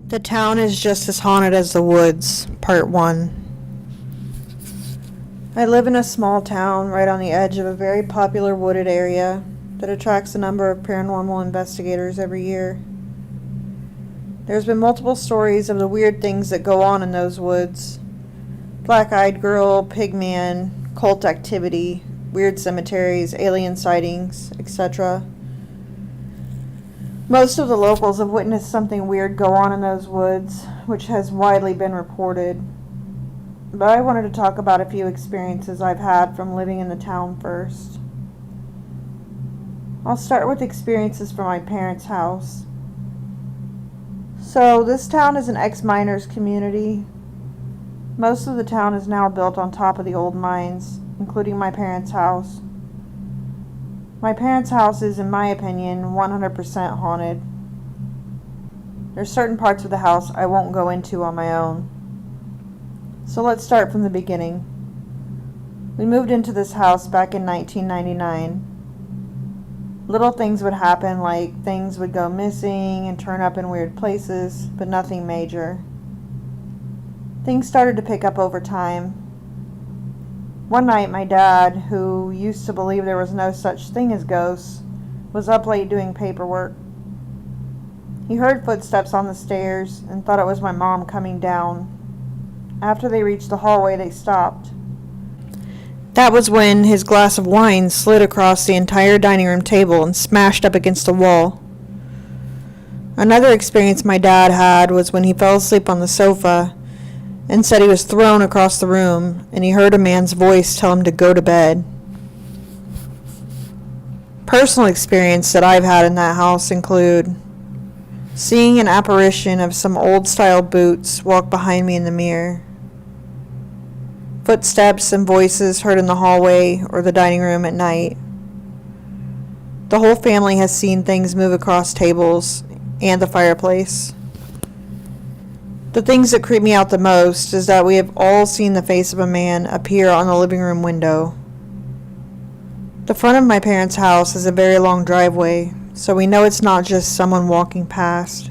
The town is just as haunted as the woods, Part 1. I live in a small town right on the edge of a very popular wooded area that attracts a number of paranormal investigators every year. There's been multiple stories of the weird things that go on in those woods. Black-eyed girl, pigman, cult activity, weird cemeteries, alien sightings, etc. Most of the locals have witnessed something weird go on in those woods, which has widely been reported. But I wanted to talk about a few experiences I've had from living in the town first. I'll start with experiences from my parents' house. So, this town is an ex-miners community. Most of the town is now built on top of the old mines, including my parents' house. My parents' house is, in my opinion, 100% haunted. There's certain parts of the house I won't go into on my own. So let's start from the beginning. We moved into this house back in 1999. Little things would happen, like things would go missing and turn up in weird places, but nothing major. Things started to pick up over time. One night, my dad, who used to believe there was no such thing as ghosts, was up late doing paperwork. He heard footsteps on the stairs and thought it was my mom coming down. After they reached the hallway, they stopped. That was when his glass of wine slid across the entire dining room table and smashed up against the wall. Another experience my dad had was when he fell asleep on the sofa and said he was thrown across the room, and he heard a man's voice tell him to go to bed. Personal experience that I've had in that house include seeing an apparition of some old-style boots walk behind me in the mirror, footsteps and voices heard in the hallway or the dining room at night. The whole family has seen things move across tables and the fireplace. The things that creep me out the most is that we have all seen the face of a man appear on the living room window. The front of my parents' house is a very long driveway, so we know it's not just someone walking past.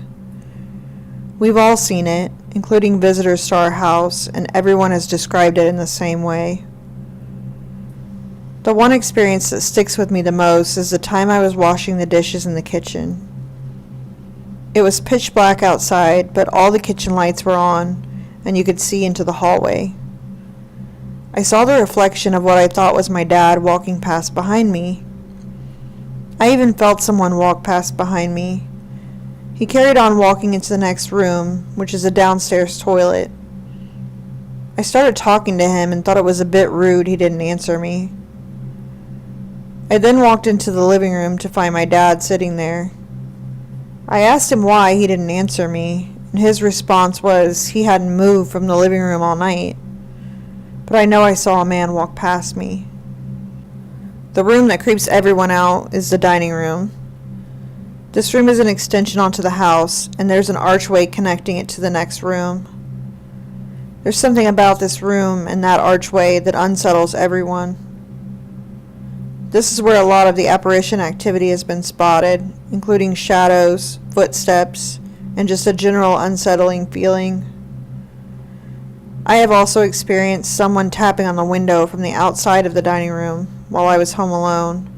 We've all seen it, including visitors to our house, and everyone has described it in the same way. The one experience that sticks with me the most is the time I was washing the dishes in the kitchen. It was pitch black outside, but all the kitchen lights were on, and you could see into the hallway. I saw the reflection of what I thought was my dad walking past behind me. I even felt someone walk past behind me. He carried on walking into the next room, which is a downstairs toilet. I started talking to him and thought it was a bit rude he didn't answer me. I then walked into the living room to find my dad sitting there. I asked him why he didn't answer me, and his response was he hadn't moved from the living room all night. But I know I saw a man walk past me. The room that creeps everyone out is the dining room. This room is an extension onto the house, and there's an archway connecting it to the next room. There's something about this room and that archway that unsettles everyone. This is where a lot of the apparition activity has been spotted, including shadows, footsteps, and just a general unsettling feeling. I have also experienced someone tapping on the window from the outside of the dining room while I was home alone.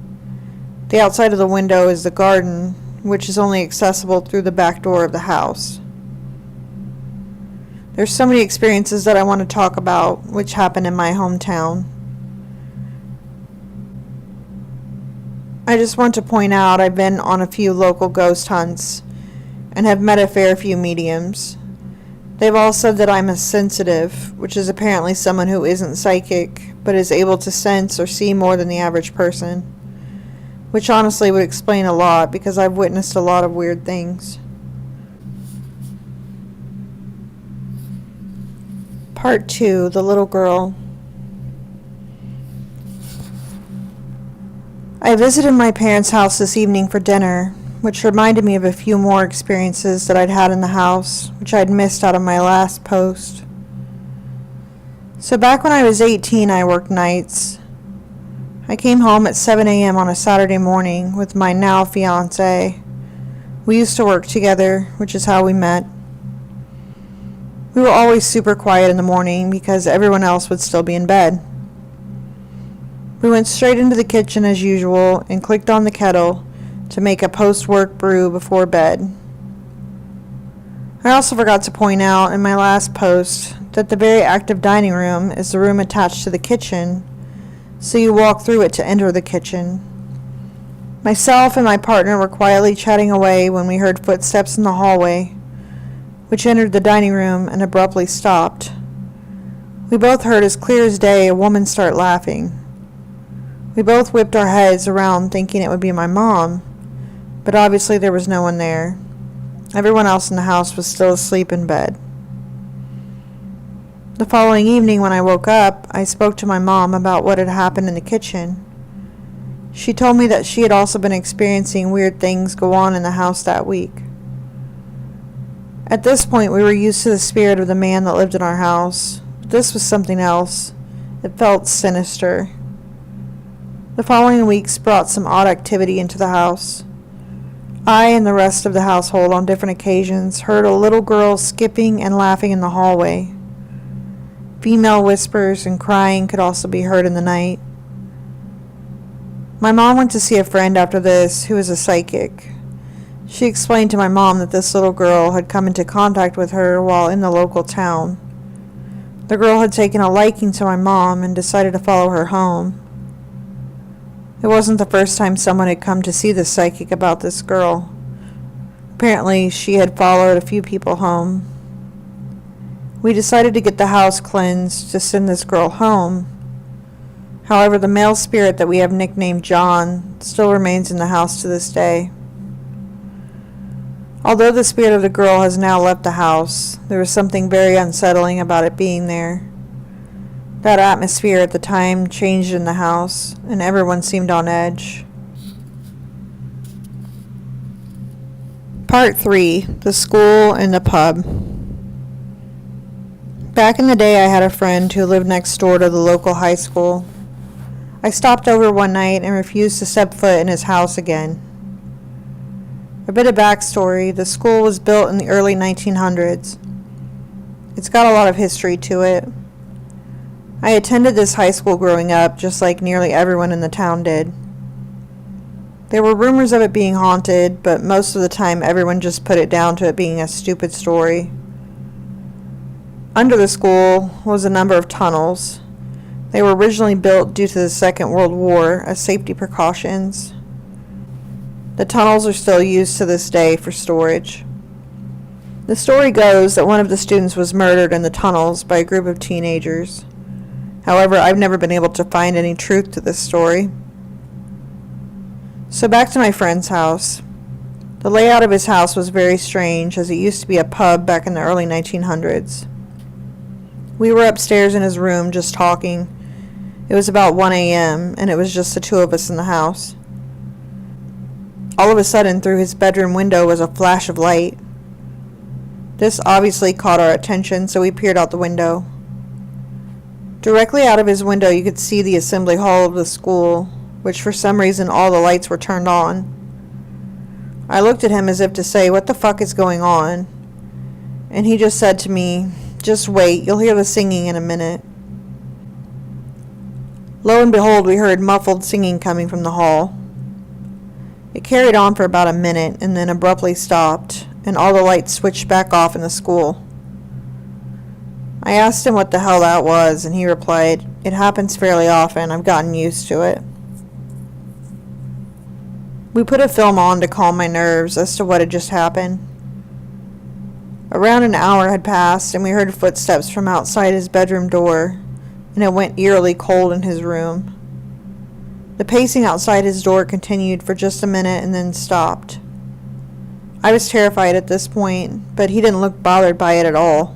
The outside of the window is the garden, which is only accessible through the back door of the house. There's so many experiences that I want to talk about, which happened in my hometown. I just want to point out I've been on a few local ghost hunts and have met a fair few mediums. They've all said that I'm a sensitive, which is apparently someone who isn't psychic, but is able to sense or see more than the average person, which honestly would explain a lot because I've witnessed a lot of weird things. Part 2, the little girl. I visited my parents' house this evening for dinner, which reminded me of a few more experiences that I'd had in the house, which I'd missed out of my last post. So back when I was 18, I worked nights. I came home at 7 a.m. on a Saturday morning with my now fiancé. We used to work together, which is how we met. We were always super quiet in the morning because everyone else would still be in bed. We went straight into the kitchen as usual and clicked on the kettle to make a post-work brew before bed. I also forgot to point out in my last post that the very active dining room is the room attached to the kitchen, so you walk through it to enter the kitchen. Myself and my partner were quietly chatting away when we heard footsteps in the hallway, which entered the dining room and abruptly stopped. We both heard as clear as day a woman start laughing. We both whipped our heads around thinking it would be my mom, but obviously there was no one there. Everyone else in the house was still asleep in bed. The following evening when I woke up, I spoke to my mom about what had happened in the kitchen. She told me that she had also been experiencing weird things go on in the house that week. At this point, we were used to the spirit of the man that lived in our house. But this was something else. It felt sinister. The following weeks brought some odd activity into the house. I and the rest of the household on different occasions heard a little girl skipping and laughing in the hallway. Female whispers and crying could also be heard in the night. My mom went to see a friend after this who is a psychic. She explained to my mom that this little girl had come into contact with her while in the local town. The girl had taken a liking to my mom and decided to follow her home. It wasn't the first time someone had come to see the psychic about this girl. Apparently, she had followed a few people home. We decided to get the house cleansed to send this girl home. However, the male spirit that we have nicknamed John still remains in the house to this day. Although the spirit of the girl has now left the house, there was something very unsettling about it being there. That atmosphere at the time changed in the house, and everyone seemed on edge. Part 3. The School and the Pub. Back in the day, I had a friend who lived next door to the local high school. I stopped over one night and refused to step foot in his house again. A bit of backstory: the school was built in the early 1900s. It's got a lot of history to it. I attended this high school growing up, just like nearly everyone in the town did. There were rumors of it being haunted, but most of the time everyone just put it down to it being a stupid story. Under the school was a number of tunnels. They were originally built due to the Second World War as safety precautions. The tunnels are still used to this day for storage. The story goes that one of the students was murdered in the tunnels by a group of teenagers. However, I've never been able to find any truth to this story. So back to my friend's house. The layout of his house was very strange, as it used to be a pub back in the early 1900s. We were upstairs in his room just talking. It was about 1 a.m., and it was just the two of us in the house. All of a sudden, through his bedroom window was a flash of light. This obviously caught our attention, so we peered out the window. Directly out of his window, you could see the assembly hall of the school, which for some reason all the lights were turned on. I looked at him as if to say, "What the fuck is going on?" And he just said to me, "Just wait, you'll hear the singing in a minute." Lo and behold, we heard muffled singing coming from the hall. It carried on for about a minute and then abruptly stopped, and all the lights switched back off in the school. I asked him what the hell that was, and he replied, "It happens fairly often. I've gotten used to it." We put a film on to calm my nerves as to what had just happened. Around an hour had passed, and we heard footsteps from outside his bedroom door, and it went eerily cold in his room. The pacing outside his door continued for just a minute and then stopped. I was terrified at this point, but he didn't look bothered by it at all.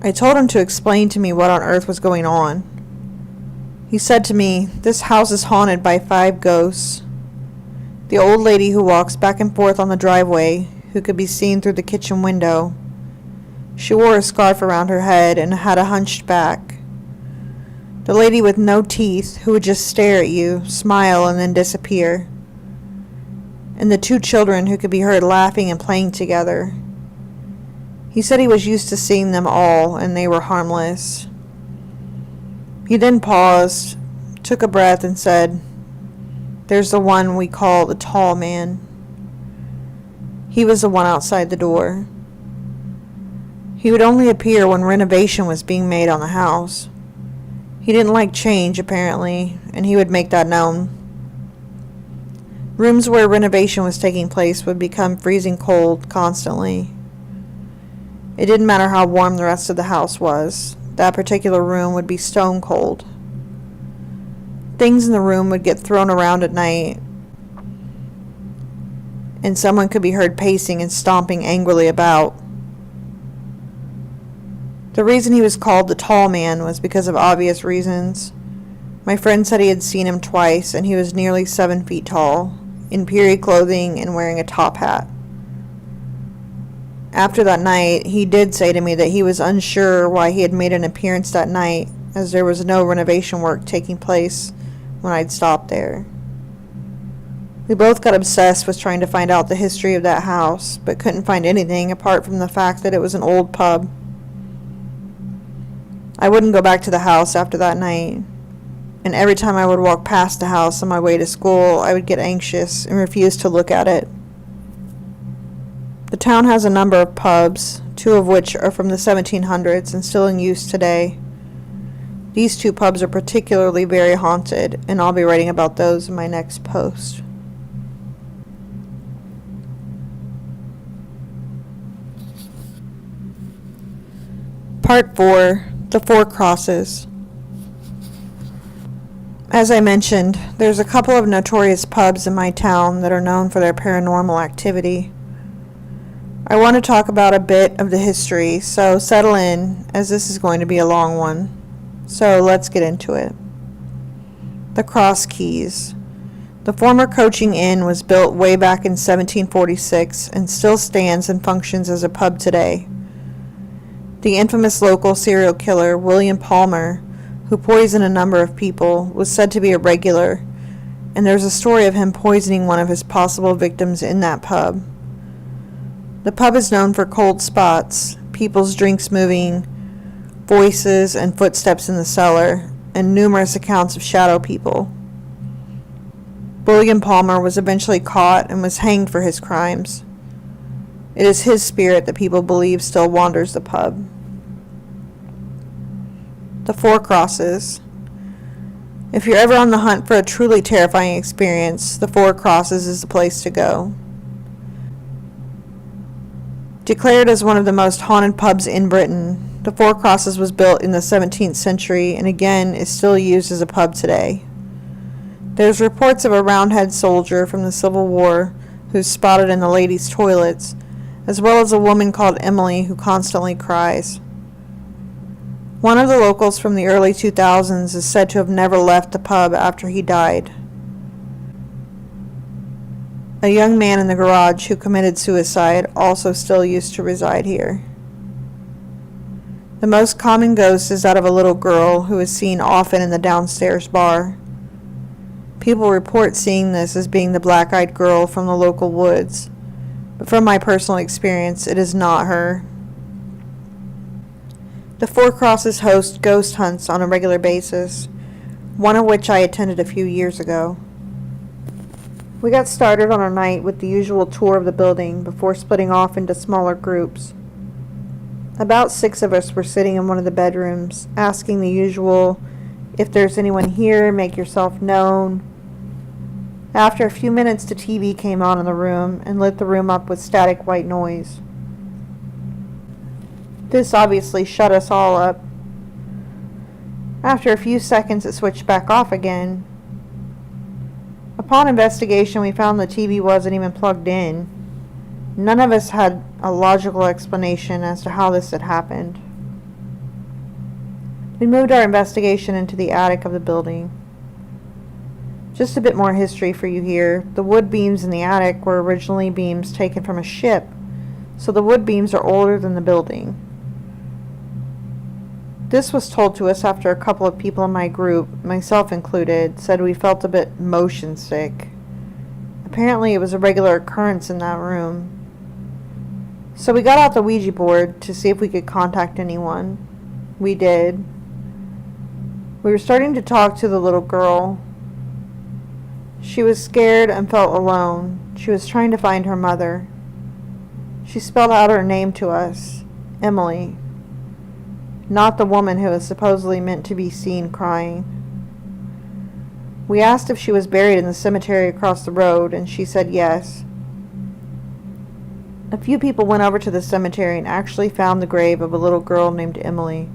I told him to explain to me what on earth was going on. He said to me, "This house is haunted by 5 ghosts. The old lady who walks back and forth on the driveway, who could be seen through the kitchen window. She wore a scarf around her head and had a hunched back. The lady with no teeth, who would just stare at you, smile, and then disappear. And the 2 children who could be heard laughing and playing together. He said he was used to seeing them all and they were harmless. He then paused, took a breath, and said, "There's the one we call the tall man." He was the one outside the door. He would only appear when renovation was being made on the house. He didn't like change, apparently, and he would make that known. Rooms where renovation was taking place would become freezing cold constantly. It didn't matter how warm the rest of the house was. That particular room would be stone cold. Things in the room would get thrown around at night, and someone could be heard pacing and stomping angrily about. The reason he was called the tall man was because of obvious reasons. My friend said he had seen him twice, and he was nearly 7 feet tall, in period clothing and wearing a top hat. After that night, he did say to me that he was unsure why he had made an appearance that night, as there was no renovation work taking place when I'd stopped there. We both got obsessed with trying to find out the history of that house, but couldn't find anything apart from the fact that it was an old pub. I wouldn't go back to the house after that night, and every time I would walk past the house on my way to school, I would get anxious and refuse to look at it. The town has a number of pubs, 2 of which are from the 1700s and still in use today. These 2 pubs are particularly very haunted, and I'll be writing about those in my next post. Part 4. The 4 Crosses. As I mentioned, there's a couple of notorious pubs in my town that are known for their paranormal activity. I want to talk about a bit of the history, so settle in, as this is going to be a long one. So let's get into it. The Cross Keys. The former coaching inn was built way back in 1746 and still stands and functions as a pub today. The infamous local serial killer, William Palmer, who poisoned a number of people, was said to be a regular, and there's a story of him poisoning one of his possible victims in that pub. The pub is known for cold spots, people's drinks moving, voices and footsteps in the cellar, and numerous accounts of shadow people. William Palmer was eventually caught and was hanged for his crimes. It is his spirit that people believe still wanders the pub. The 4 Crosses. If you're ever on the hunt for a truly terrifying experience, the 4 Crosses is the place to go. Declared as one of the most haunted pubs in Britain, the 4 Crosses was built in the 17th century and again is still used as a pub today. There's reports of a Roundhead soldier from the Civil War who's spotted in the ladies' toilets, as well as a woman called Emily who constantly cries. One of the locals from the early 2000s is said to have never left the pub after he died. A young man in the garage who committed suicide also still used to reside here. The most common ghost is that of a little girl who is seen often in the downstairs bar. People report seeing this as being the black-eyed girl from the local woods, but from my personal experience, it is not her. The 4 Crosses host ghost hunts on a regular basis, one of which I attended a few years ago. We got started on our night with the usual tour of the building before splitting off into smaller groups. About 6 of us were sitting in one of the bedrooms, asking the usual, "If there's anyone here, make yourself known." After a few minutes, the TV came on in the room and lit the room up with static white noise. This obviously shut us all up. After a few seconds, it switched back off again. Upon investigation, we found the TV wasn't even plugged in. None of us had a logical explanation as to how this had happened. We moved our investigation into the attic of the building. Just a bit more history for you here. The wood beams in the attic were originally beams taken from a ship, so the wood beams are older than the building. This was told to us after a couple of people in my group, myself included, said we felt a bit motion sick. Apparently it was a regular occurrence in that room. So we got out the Ouija board to see if we could contact anyone. We did. We were starting to talk to the little girl. She was scared and felt alone. She was trying to find her mother. She spelled out her name to us, Emily, not the woman who was supposedly meant to be seen crying. We asked if she was buried in the cemetery across the road, and she said yes. A few people went over to the cemetery and actually found the grave of a little girl named Emily.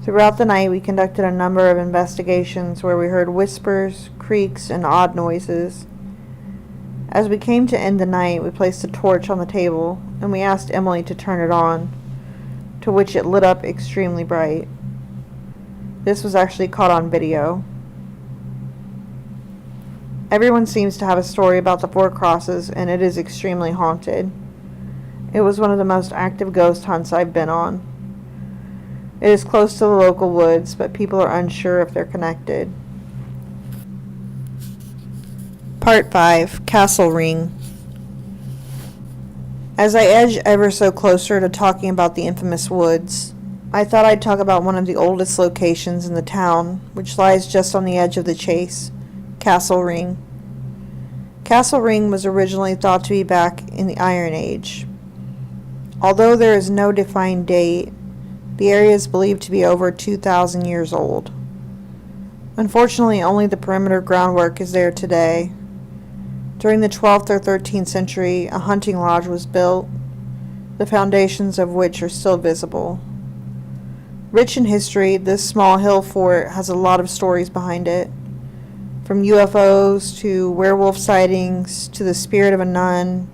Throughout the night, we conducted a number of investigations where we heard whispers, creaks, and odd noises. As we came to end the night, we placed a torch on the table, and we asked Emily to turn it on, to which it lit up extremely bright. This was actually caught on video. Everyone seems to have a story about the Four Crosses, and it is extremely haunted. It was one of the most active ghost hunts I've been on. It is close to the local woods, but people are unsure if they're connected. Part 5, Castle Ring. As I edge ever so closer to talking about the infamous woods, I thought I'd talk about one of the oldest locations in the town, which lies just on the edge of the chase, Castle Ring. Castle Ring was originally thought to be back in the Iron Age. Although there is no defined date, the area is believed to be over 2,000 years old. Unfortunately, only the perimeter groundwork is there today. During the 12th or 13th century, a hunting lodge was built, the foundations of which are still visible. Rich in history, this small hill fort has a lot of stories behind it, from UFOs to werewolf sightings to the spirit of a nun,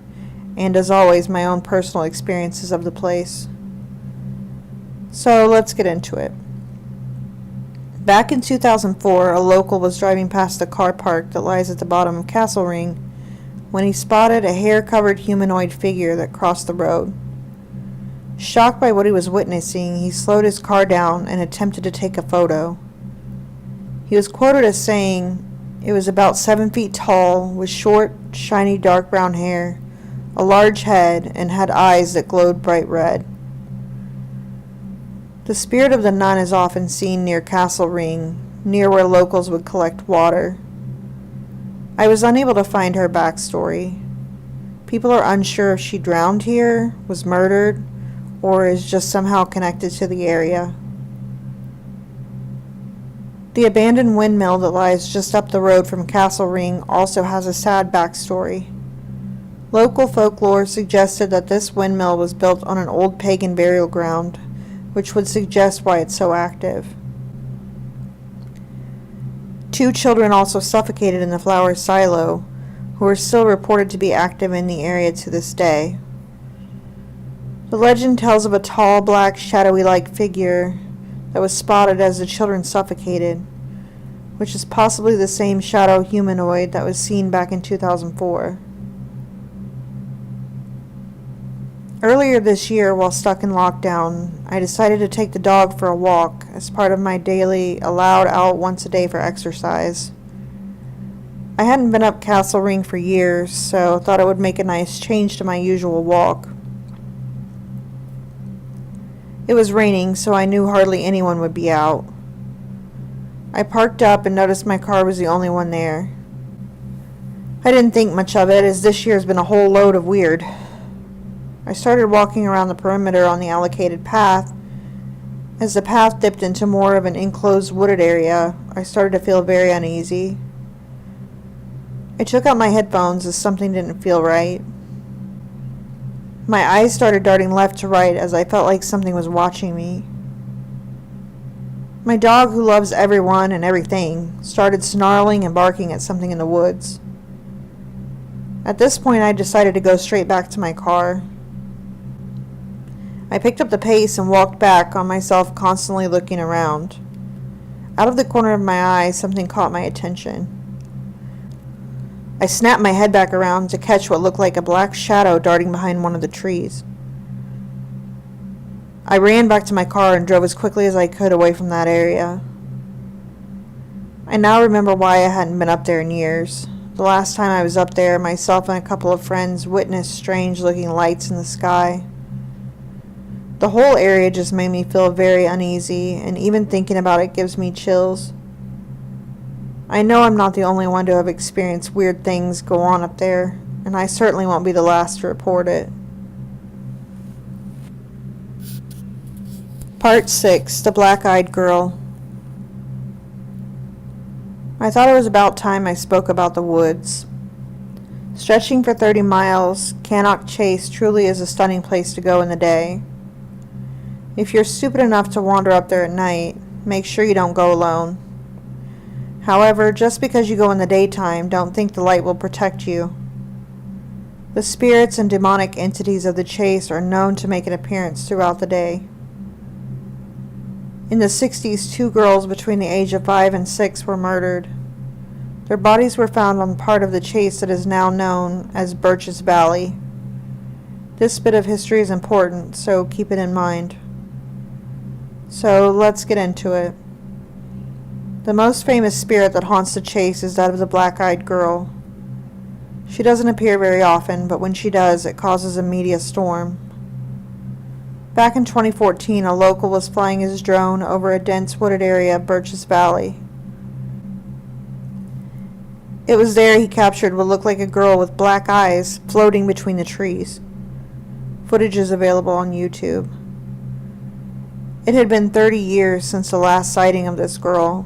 and as always, my own personal experiences of the place. So let's get into it. Back in 2004, a local was driving past the car park that lies at the bottom of Castle Ring when he spotted a hair-covered humanoid figure that crossed the road. Shocked by what he was witnessing, he slowed his car down and attempted to take a photo. He was quoted as saying, "It was about 7 feet tall, with short, shiny dark brown hair, a large head, and had eyes that glowed bright red." The spirit of the nun is often seen near Castle Ring, near where locals would collect water. I was unable to find her backstory. People are unsure if she drowned here, was murdered, or is just somehow connected to the area. The abandoned windmill that lies just up the road from Castle Ring also has a sad backstory. Local folklore suggested that this windmill was built on an old pagan burial ground, which would suggest why it's so active. 2 children also suffocated in the flour silo, who are still reported to be active in the area to this day. The legend tells of a tall, black, shadowy-like figure that was spotted as the children suffocated, which is possibly the same shadow humanoid that was seen back in 2004. Earlier this year, while stuck in lockdown, I decided to take the dog for a walk as part of my daily allowed out once a day for exercise. I hadn't been up Castle Ring for years, so thought it would make a nice change to my usual walk. It was raining, so I knew hardly anyone would be out. I parked up and noticed my car was the only one there. I didn't think much of it, as this year's been a whole load of weird. I started walking around the perimeter on the allocated path. As the path dipped into more of an enclosed wooded area, I started to feel very uneasy. I took out my headphones as something didn't feel right. My eyes started darting left to right as I felt like something was watching me. My dog, who loves everyone and everything, started snarling and barking at something in the woods. At this point, I decided to go straight back to my car. I picked up the pace and walked back on myself, constantly looking around. Out of the corner of my eye, something caught my attention. I snapped my head back around to catch what looked like a black shadow darting behind one of the trees. I ran back to my car and drove as quickly as I could away from that area. I now remember why I hadn't been up there in years. The last time I was up there, myself and a couple of friends witnessed strange-looking lights in the sky. The whole area just made me feel very uneasy, and even thinking about it gives me chills. I know I'm not the only one to have experienced weird things go on up there, and I certainly won't be the last to report it. Part 6. The Black-Eyed Girl. I thought it was about time I spoke about the woods. Stretching for 30 miles, Cannock Chase truly is a stunning place to go in the day. If you're stupid enough to wander up there at night, make sure you don't go alone. However, just because you go in the daytime, don't think the light will protect you. The spirits and demonic entities of the chase are known to make an appearance throughout the day. In the 60s, 2 girls between the age of 5 and 6 were murdered. Their bodies were found on part of the chase that is now known as Birch's Valley. This bit of history is important, so keep it in mind. So let's get into it. The most famous spirit that haunts the chase is that of the Black-Eyed Girl. She doesn't appear very often, but when she does, it causes a media storm. Back in 2014, a local was flying his drone over a dense wooded area of Birch's Valley. It was there he captured what looked like a girl with black eyes floating between the trees. Footage is available on YouTube. It had been 30 years since the last sighting of this girl,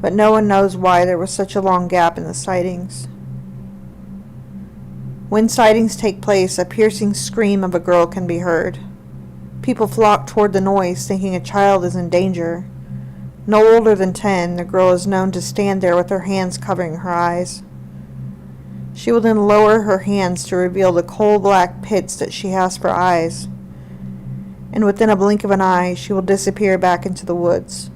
but no one knows why there was such a long gap in the sightings. When sightings take place, a piercing scream of a girl can be heard. People flock toward the noise, thinking a child is in danger. No older than 10, the girl is known to stand there with her hands covering her eyes. She will then lower her hands to reveal the coal-black pits that she has for eyes, and within a blink of an eye, she will disappear back into the woods.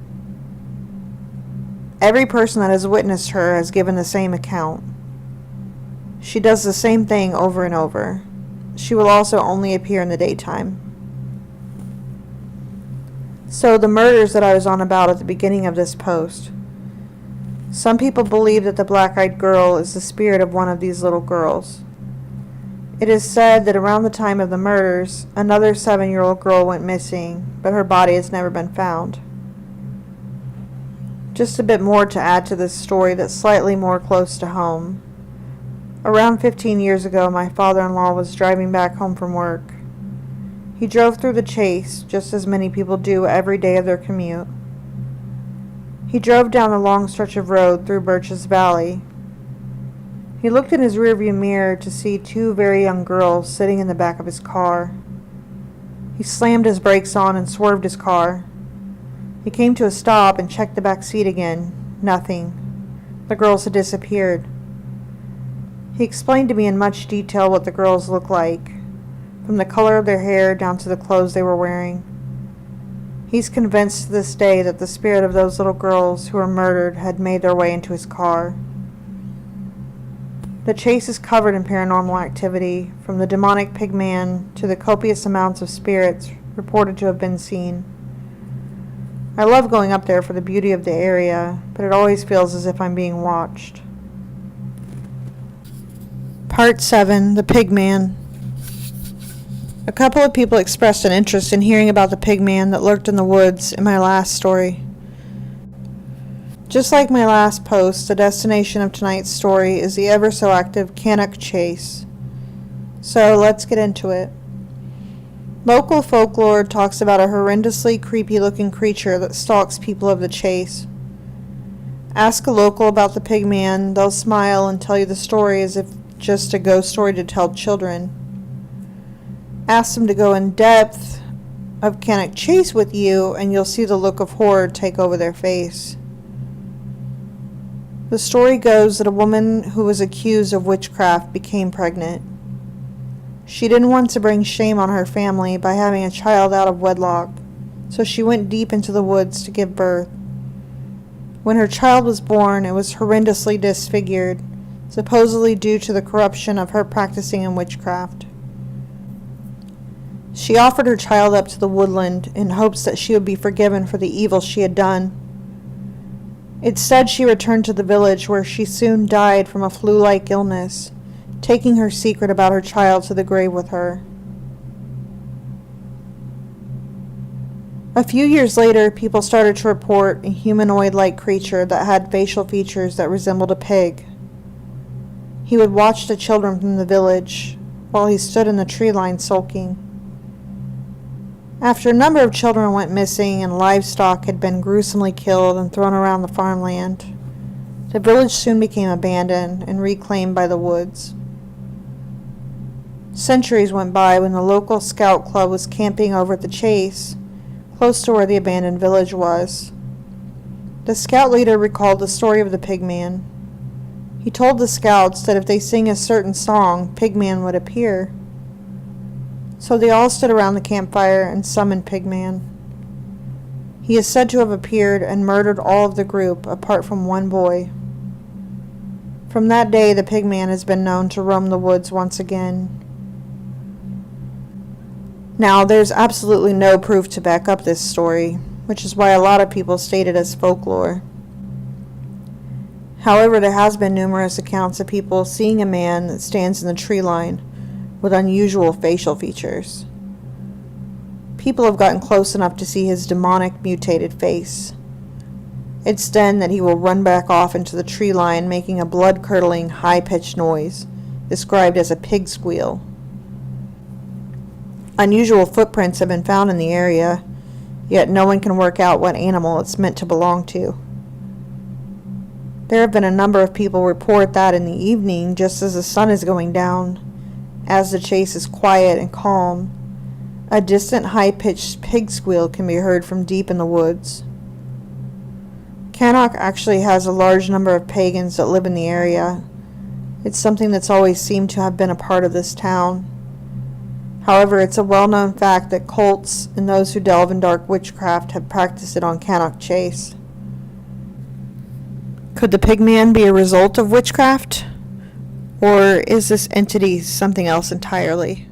Every person that has witnessed her has given the same account. She does the same thing over and over. She will also only appear in the daytime. So the murders that I was on about at the beginning of this post. Some people believe that the Black-Eyed Girl is the spirit of one of these little girls. It is said that around the time of the murders, another 7-year-old girl went missing, but her body has never been found. Just a bit more to add to this story that's slightly more close to home. Around 15 years ago, my father-in-law was driving back home from work. He drove through the chase, just as many people do every day of their commute. He drove down a long stretch of road through Birch's Valley. He looked in his rearview mirror to see 2 very young girls sitting in the back of his car. He slammed his brakes on and swerved his car. He came to a stop and checked the back seat again. Nothing. The girls had disappeared. He explained to me in much detail what the girls looked like, from the color of their hair down to the clothes they were wearing. He's convinced to this day that the spirit of those little girls who were murdered had made their way into his car. The chase is covered in paranormal activity, from the demonic pigman to the copious amounts of spirits reported to have been seen. I love going up there for the beauty of the area, but it always feels as if I'm being watched. Part 7. The Pigman. A couple of people expressed an interest in hearing about the pigman that lurked in the woods in my last story. Just like my last post, the destination of tonight's story is the ever-so-active Cannock Chase. So let's get into it. Local folklore talks about a horrendously creepy-looking creature that stalks people of the chase. Ask a local about the pigman, they'll smile and tell you the story as if just a ghost story to tell children. Ask them to go in depth of Cannock Chase with you, and you'll see the look of horror take over their face. The story goes that a woman who was accused of witchcraft became pregnant. She didn't want to bring shame on her family by having a child out of wedlock, so she went deep into the woods to give birth. When her child was born, it was horrendously disfigured, supposedly due to the corruption of her practicing in witchcraft. She offered her child up to the woodland in hopes that she would be forgiven for the evil she had done. It's said she returned to the village where she soon died from a flu-like illness, taking her secret about her child to the grave with her. A few years later, people started to report a humanoid-like creature that had facial features that resembled a pig. He would watch the children from the village while he stood in the tree line sulking. After a number of children went missing and livestock had been gruesomely killed and thrown around the farmland, the village soon became abandoned and reclaimed by the woods. Centuries went by when the local scout club was camping over at the chase, close to where the abandoned village was. The scout leader recalled the story of the pigman. He told the scouts that if they sing a certain song, Pigman would appear. So they all stood around the campfire and summoned Pigman. He is said to have appeared and murdered all of the group apart from one boy. From that day, the Pigman has been known to roam the woods once again. Now, there's absolutely no proof to back up this story, which is why a lot of people state it as folklore. However, there has been numerous accounts of people seeing a man that stands in the tree line with unusual facial features. People have gotten close enough to see his demonic, mutated face. It's then that he will run back off into the tree line, making a blood-curdling, high-pitched noise, described as a pig squeal. Unusual footprints have been found in the area, yet no one can work out what animal it's meant to belong to. There have been a number of people report that in the evening, just as the sun is going down, as the chase is quiet and calm, a distant high-pitched pig squeal can be heard from deep in the woods. Cannock actually has a large number of pagans that live in the area. It's something that's always seemed to have been a part of this town. However, it's a well-known fact that cults and those who delve in dark witchcraft have practiced it on Cannock Chase. Could the pigman be a result of witchcraft? Or is this entity something else entirely?